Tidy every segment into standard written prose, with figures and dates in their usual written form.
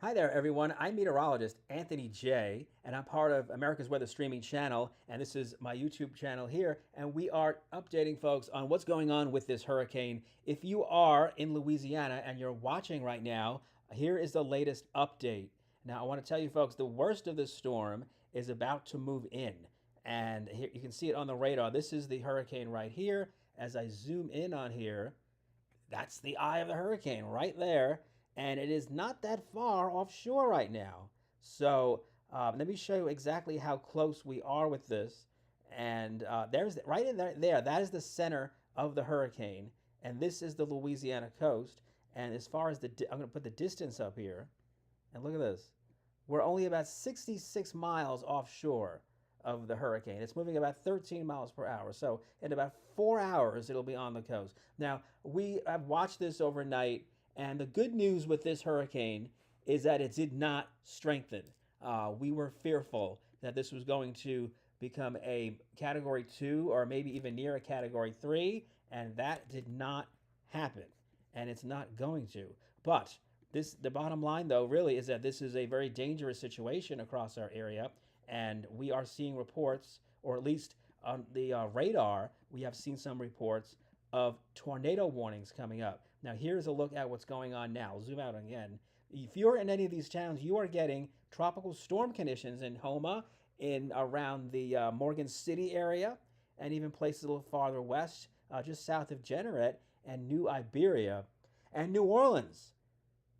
Hi there, everyone. I'm meteorologist Anthony J, and I'm part of America's Weather Streaming Channel, and this is my YouTube channel here, and we are updating folks on what's going on with this hurricane. If you are in Louisiana and you're watching right now, here is the latest update. Now, I want to tell you folks, the worst of this storm is about to move in, and here you can see it on the radar. This is the hurricane right here. As I zoom in on here, that's the eye of the hurricane right there, and it is not that far offshore right now. So let me show you exactly how close we are with this. And there's right in there, that is the center of the hurricane, and this is the Louisiana coast. And as far as I'm going to put the distance up here, and look at this. We're only about 66 miles offshore of the hurricane. It's moving about 13 miles per hour. So in about 4 hours, it'll be on the coast. Now, we have watched this overnight, and the good news with this hurricane is that it did not strengthen. We were fearful that this was going to become a Category 2 or maybe even near a Category 3, and that did not happen, and it's not going to. But the bottom line, though, really is that this is a very dangerous situation across our area, and we are seeing reports, or at least on the radar, we have seen some reports of tornado warnings coming up. Now, here's a look at what's going on now. Zoom out again. If you're in any of these towns, you are getting tropical storm conditions in Homa, in around the Morgan City area, and even places a little farther west, just south of Jeanerette and New Iberia, and New Orleans.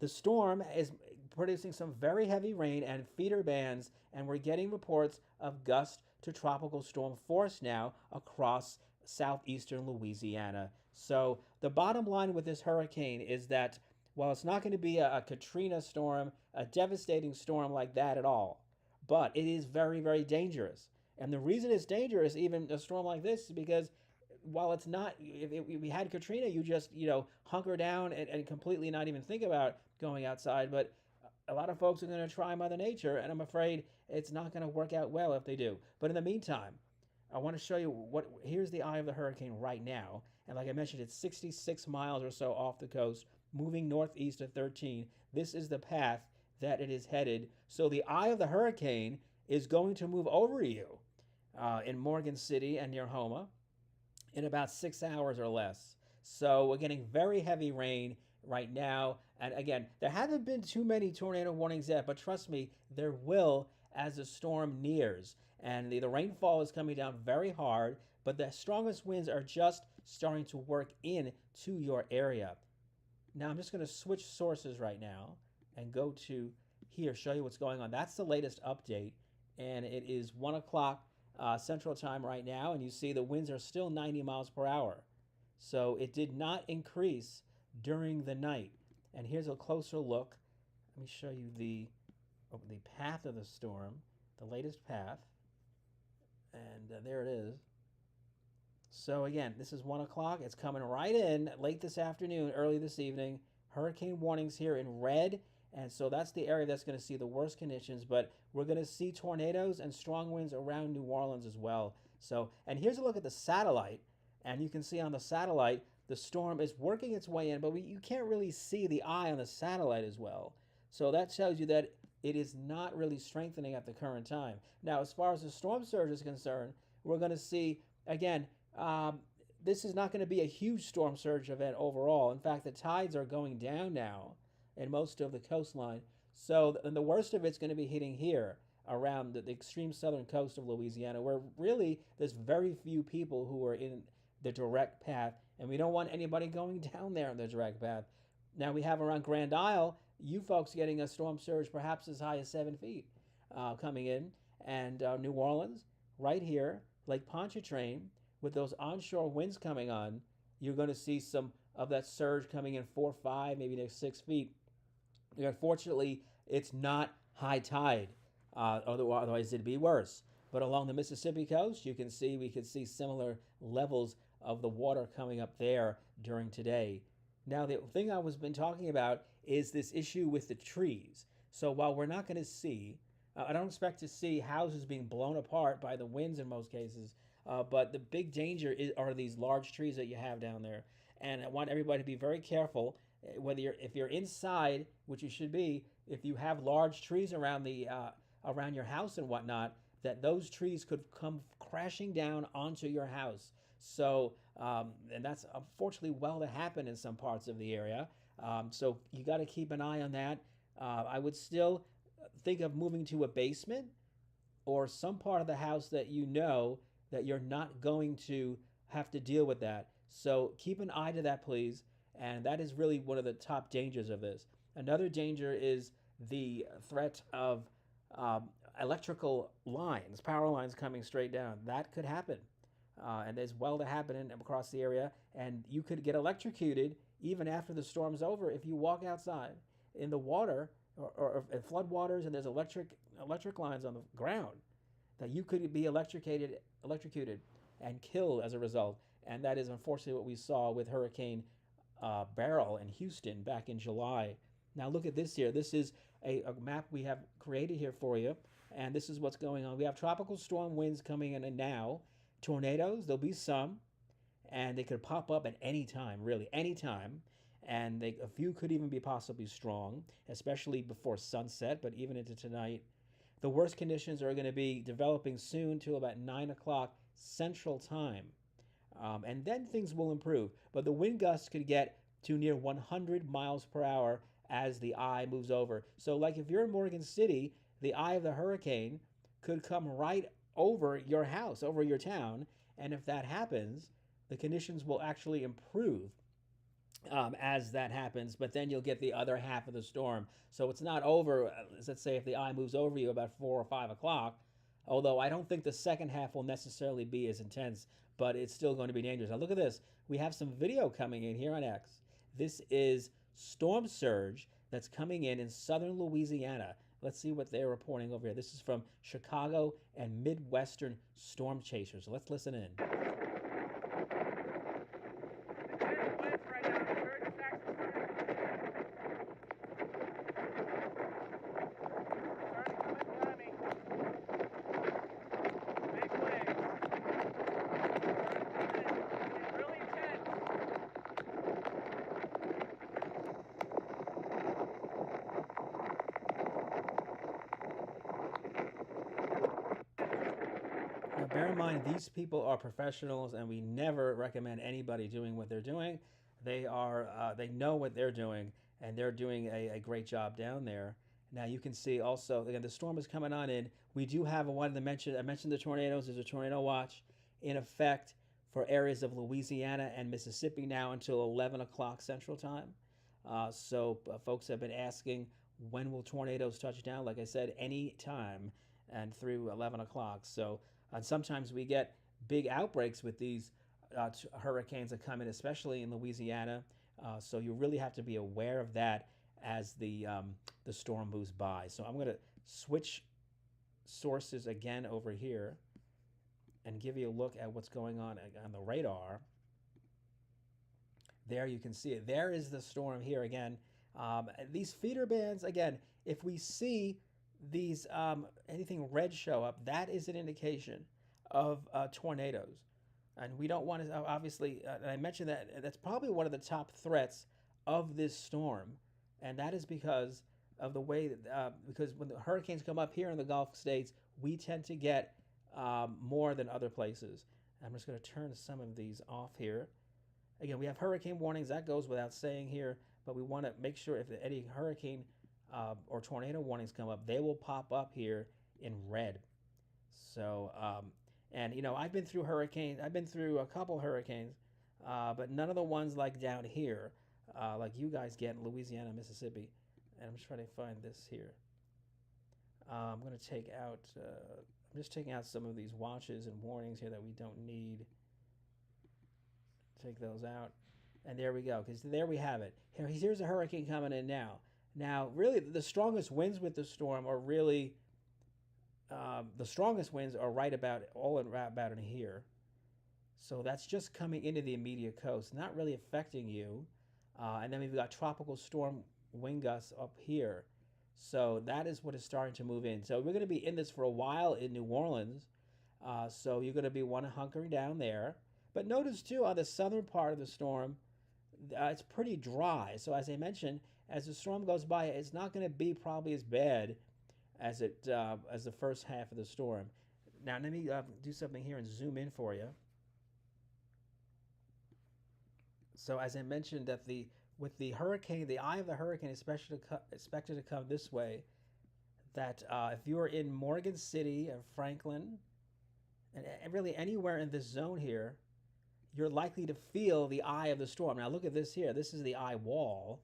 The storm is producing some very heavy rain and feeder bands, and we're getting reports of gust to tropical storm force now across southeastern Louisiana. So the bottom line with this hurricane is that while it's not going to be a Katrina storm, a devastating storm like that at all, but it is very, very dangerous. And the reason it's dangerous, even a storm like this, is because while it's not, if we had Katrina, you just, hunker down and completely not even think about going outside. But a lot of folks are going to try Mother Nature, and I'm afraid it's not going to work out well if they do. But in the meantime, I want to show you here's the eye of the hurricane right now. And like I mentioned, it's 66 miles or so off the coast, moving northeast at 13. This is the path that it is headed. So the eye of the hurricane is going to move over you in Morgan City and near Homa in about 6 hours or less. So we're getting very heavy rain right now. And again, there haven't been too many tornado warnings yet, but trust me, there will as the storm nears. And the rainfall is coming down very hard, but the strongest winds are just starting to work in to your area. Now I'm just going to switch sources right now and go to here, show you what's going on. That's the latest update, and it is 1 o'clock Central Time right now, and you see the winds are still 90 miles per hour. So it did not increase during the night. And here's a closer look. Let me show you the path of the storm, the latest path. And there it is. So again, this is 1 o'clock. It's coming right in late this afternoon, early this evening. Hurricane warnings here in red. And so that's the area that's going to see the worst conditions. But we're going to see tornadoes and strong winds around New Orleans as well. So, and here's a look at the satellite. And you can see on the satellite, the storm is working its way in, but you can't really see the eye on the satellite as well. So that tells you that it is not really strengthening at the current time. Now, as far as the storm surge is concerned, we're going to see, again, this is not going to be a huge storm surge event overall. In fact, the tides are going down now in most of the coastline. So the worst of it's going to be hitting here around the extreme southern coast of Louisiana, where really there's very few people who are in the direct path, and we don't want anybody going down there in the direct path. Now we have around Grand Isle, you folks getting a storm surge perhaps as high as 7 feet coming in, and New Orleans, right here, Lake Pontchartrain, with those onshore winds coming on, you're going to see some of that surge coming in 4, 5, maybe next 6 feet. Unfortunately, it's not high tide. Otherwise, it'd be worse. But along the Mississippi coast, we could see similar levels of the water coming up there during today. Now, the thing I was been talking about is this issue with the trees. So while we're not going to see, I don't expect to see houses being blown apart by the winds in most cases, but the big danger are these large trees that you have down there. And I want everybody to be very careful. Whether if you're inside, which you should be, if you have large trees around the around your house and whatnot, that those trees could come crashing down onto your house. So, and that's unfortunately well to happen in some parts of the area. So you got to keep an eye on that. I would still think of moving to a basement or some part of the house that you know that you're not going to have to deal with that. So keep an eye to that, please. And that is really one of the top dangers of this. Another danger is the threat of electrical lines, power lines coming straight down. That could happen. And there's well to happen across the area. And you could get electrocuted even after the storm's over if you walk outside in the water or flood waters and there's electric lines on the ground, that you could be electrocuted and killed as a result. And that is unfortunately what we saw with Hurricane Beryl in Houston back in July. Now look at this here. This is a map we have created here for you, and this is what's going on. We have tropical storm winds coming in and now. Tornadoes, there'll be some, and they could pop up at any time, really, any time. And a few could even be possibly strong, especially before sunset, but even into tonight. The worst conditions are going to be developing soon till about 9 o'clock Central Time. And then things will improve. But the wind gusts could get to near 100 miles per hour as the eye moves over. So like if you're in Morgan City, the eye of the hurricane could come right over your house, over your town. And if that happens, the conditions will actually improve as that happens. But then you'll get the other half of the storm. So it's not over, let's say if the eye moves over you about 4 or 5 o'clock, although I don't think the second half will necessarily be as intense, but it's still going to be dangerous. Now look at this. We have some video coming in here on X. This is storm surge that's coming in southern Louisiana. Let's see what they're reporting over here. This is from Chicago and Midwestern Storm Chasers. Let's listen in. Now, bear in mind, these people are professionals, and we never recommend anybody doing what they're doing. They know what they're doing, and they're doing a great job down there. Now, you can see also, again, the storm is coming on in. We do have I mentioned the tornadoes. There's a tornado watch in effect for areas of Louisiana and Mississippi now until 11 o'clock Central Time. So folks have been asking, when will tornadoes touch down? Like I said, any time and through 11 o'clock. So sometimes we get big outbreaks with these hurricanes that come in, especially in Louisiana. So you really have to be aware of that as the storm moves by. So I'm going to switch sources again over here and give you a look at what's going on the radar. There you can see it. There is the storm here again. These feeder bands, again, if we see these anything red show up, that is an indication of tornadoes. And we don't want to, obviously, and I mentioned that's probably one of the top threats of this storm. And that is because of the way that, because when the hurricanes come up here in the Gulf states, we tend to get more than other places. I'm just going to turn some of these off here. Again, we have hurricane warnings. That goes without saying here, but we want to make sure if any hurricane or tornado warnings come up, they will pop up here in red. So, and you know, I've been through hurricanes. I've been through a couple hurricanes, but none of the ones like down here, like you guys get in Louisiana, Mississippi. And I'm just trying to find this here. I'm going to take out, I'm just taking out some of these watches and warnings here that we don't need. Take those out. And there we go, because there we have it. Here's a hurricane coming in now. Now, really, the strongest winds with the storm are really, the strongest winds are right about in here. So that's just coming into the immediate coast, not really affecting you. And then we've got tropical storm wind gusts up here. So that is what is starting to move in. So we're going to be in this for a while in New Orleans. So you're going to be hunkering down there. But notice too, on the southern part of the storm, it's pretty dry. So as I mentioned, as the storm goes by, it's not going to be probably as bad as the first half of the storm. Now let me do something here and zoom in for you. So as I mentioned, that the with the hurricane, the eye of the hurricane is expected to come this way. That if you are in Morgan City or Franklin, and really anywhere in this zone here, you're likely to feel the eye of the storm. Now look at this here. This is the eye wall,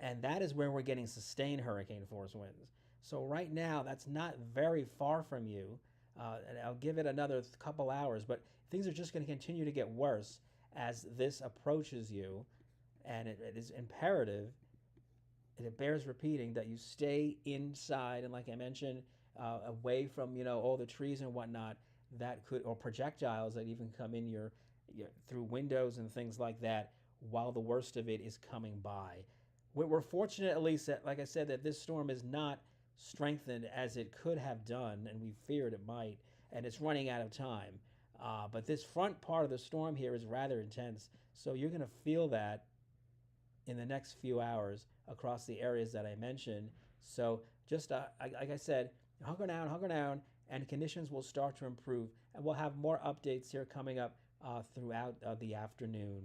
and that is where we're getting sustained hurricane force winds. So right now, that's not very far from you. And I'll give it another couple hours, but things are just going to continue to get worse as this approaches you. And it is imperative, and it bears repeating, that you stay inside. And like I mentioned, away from all the trees and whatnot that could, or projectiles that even come in your through windows and things like that, while the worst of it is coming by. We're fortunate, at least, that, like I said, that this storm is not strengthened as it could have done, and we feared it might, and it's running out of time. But this front part of the storm here is rather intense, so you're going to feel that in the next few hours across the areas that I mentioned. So just like I said, hunker down, and conditions will start to improve. And we'll have more updates here coming up throughout the afternoon.